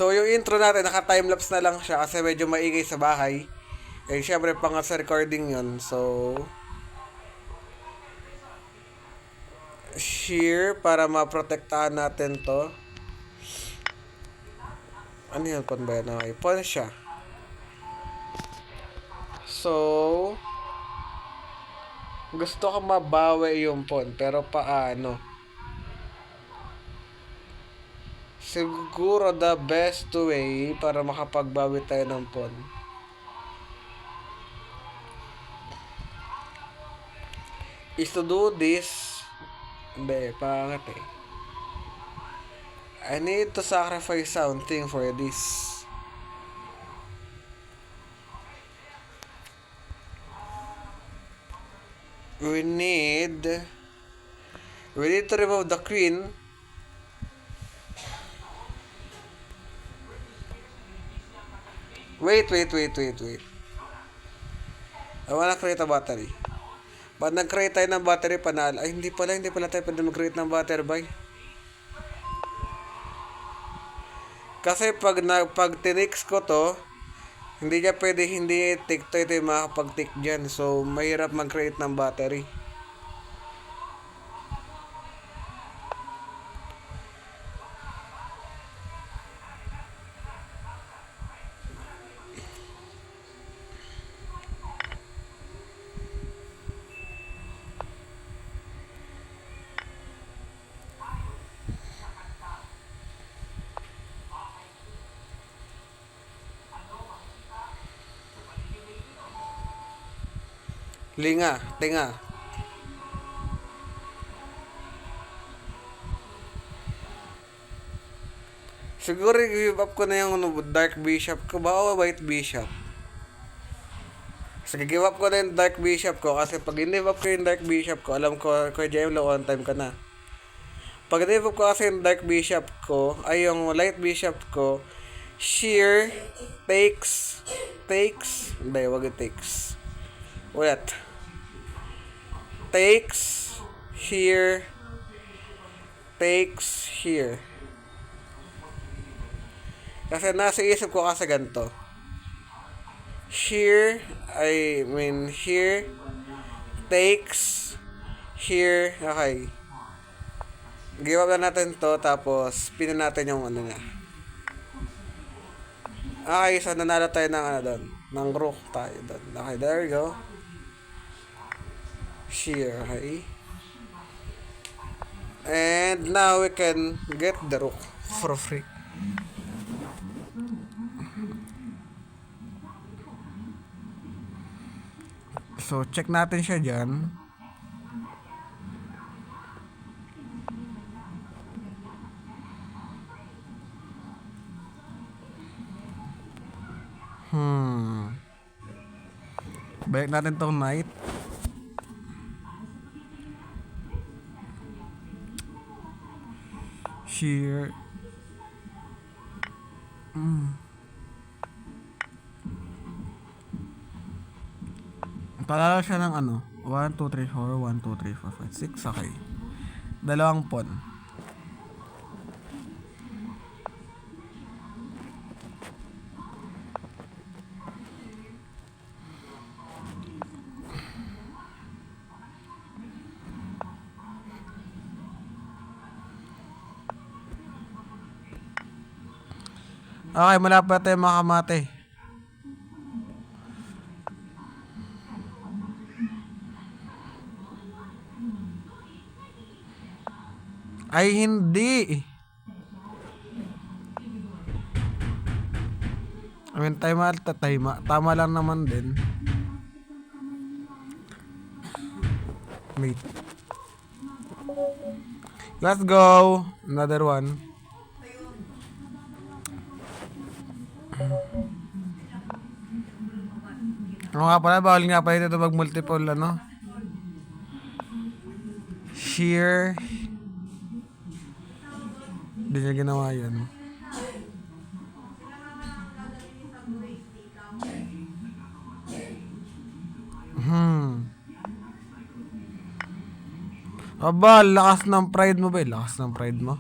So, yung intro natin, naka-timelapse na lang siya kasi medyo maingay sa bahay. Eh, syempre, pang sa recording yun. So, share para maprotektahan natin to. Ano yun, pon ba yan? Okay, pon siya. So, gusto ko mabawi yung pon, pero paano? Siguro the best way para makapagbawi tayo ng pon is to do this. Hindi, pangit eh. I need to sacrifice something for this. We need to remove the queen. Wait. I wanna create a battery. Ba't nag-create tayo ng battery panalo? Ay, hindi pala tayo pwede mag-create ng battery by. Kasi pag tinix ko to, hindi tick to ito yung makapag-tick dyan. So, mahirap mag-create ng battery. Tinga. Siguro i-give up ko na yung Dark Bishop ko ba o White Bishop? Sige, give up ko na yung Dark Bishop ko kasi pag in-give up ko yung Dark Bishop ko, alam ko, Kuya Jem, on time ka na. Pag in-give up ko kasi yung Dark Bishop ko, ay yung Light Bishop ko, sheer, takes, hindi, wag yung takes. Ulit. Takes, here, Kasi nasa isip ko kasi ganito. Here, takes, here, okay. Give up na natin to, tapos pinan natin yung ano niya. Okay, so nanalo tayo ng doon. Ng rook tayo doon. Okay, there we go. Shear, okay. And now we can get the rook for free. So, check natin siya dyan. Balik natin tong knight. Shear. Palala siya ng ano? 1, 2, 3, 4, 1, 2, 3, 4, 5, 6. Okay. Dalawang pawn. Okay, malapit tayo makamate. Ay, hindi. I mean, tama lang naman din. Wait. Let's go. Another one. Ano nga pala, bawal nga pala ito mag-multiple, ano? Shear. Hindi niya ginawa yan. Aba, lakas ng pride mo ba? Lakas ng pride mo.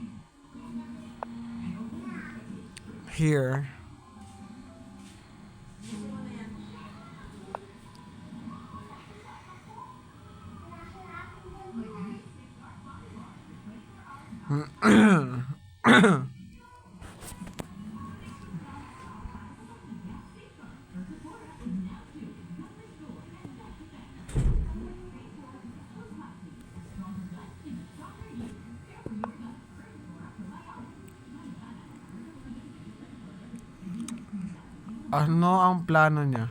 here. Ano ang plano niya?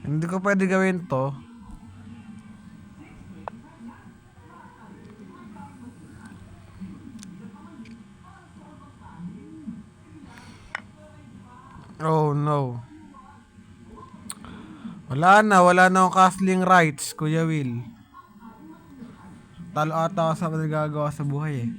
Hindi ko pwede gawin to. Oh no. Wala na akong castling rights, Kuya Will. Talo ata ako sa nagagawa sa buhay eh.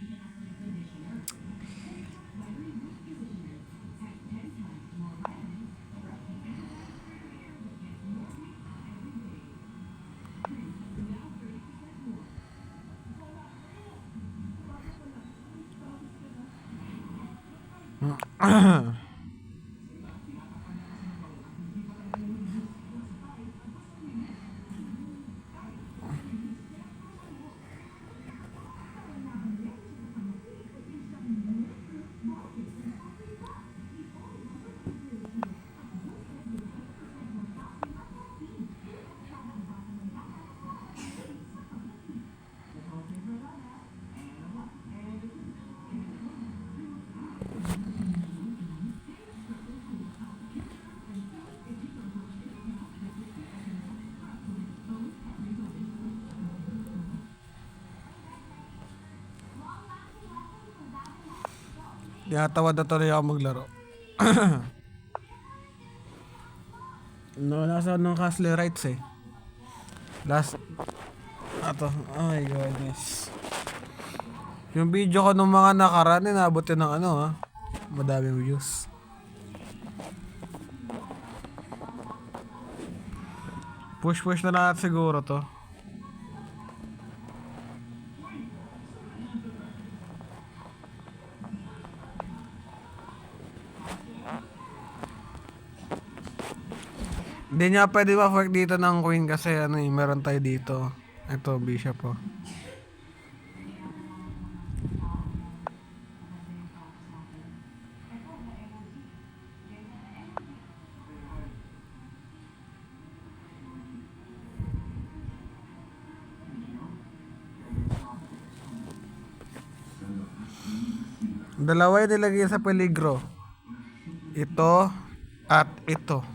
Tinatawad na tuloy ako maglaro. No, nasa ng castling rights eh. Last. Ato. Oh my goodness. Yung video ko nung mga nakaraan, nabot yun ng ano ha. Madaming views. Push na natin siguro to. Hindi niya pwede ma-work dito ng queen kasi ano eh, meron tayo dito. Ito, bishop oh. Dalawa yung nilagay sa peligro. Ito at ito.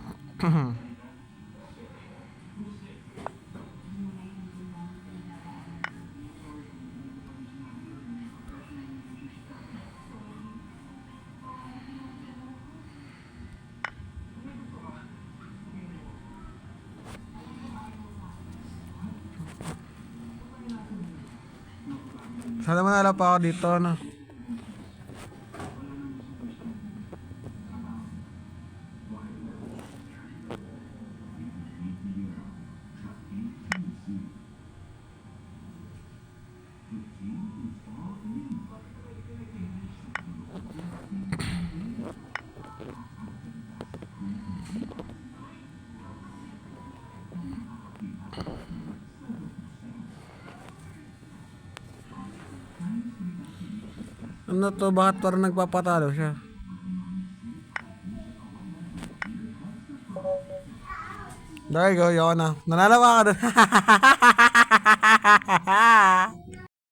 Sana manala pa ako dito, no? Ano to? Bakit parang nagpapatalo siya? There you go, yun na. Nanalawa ka doon.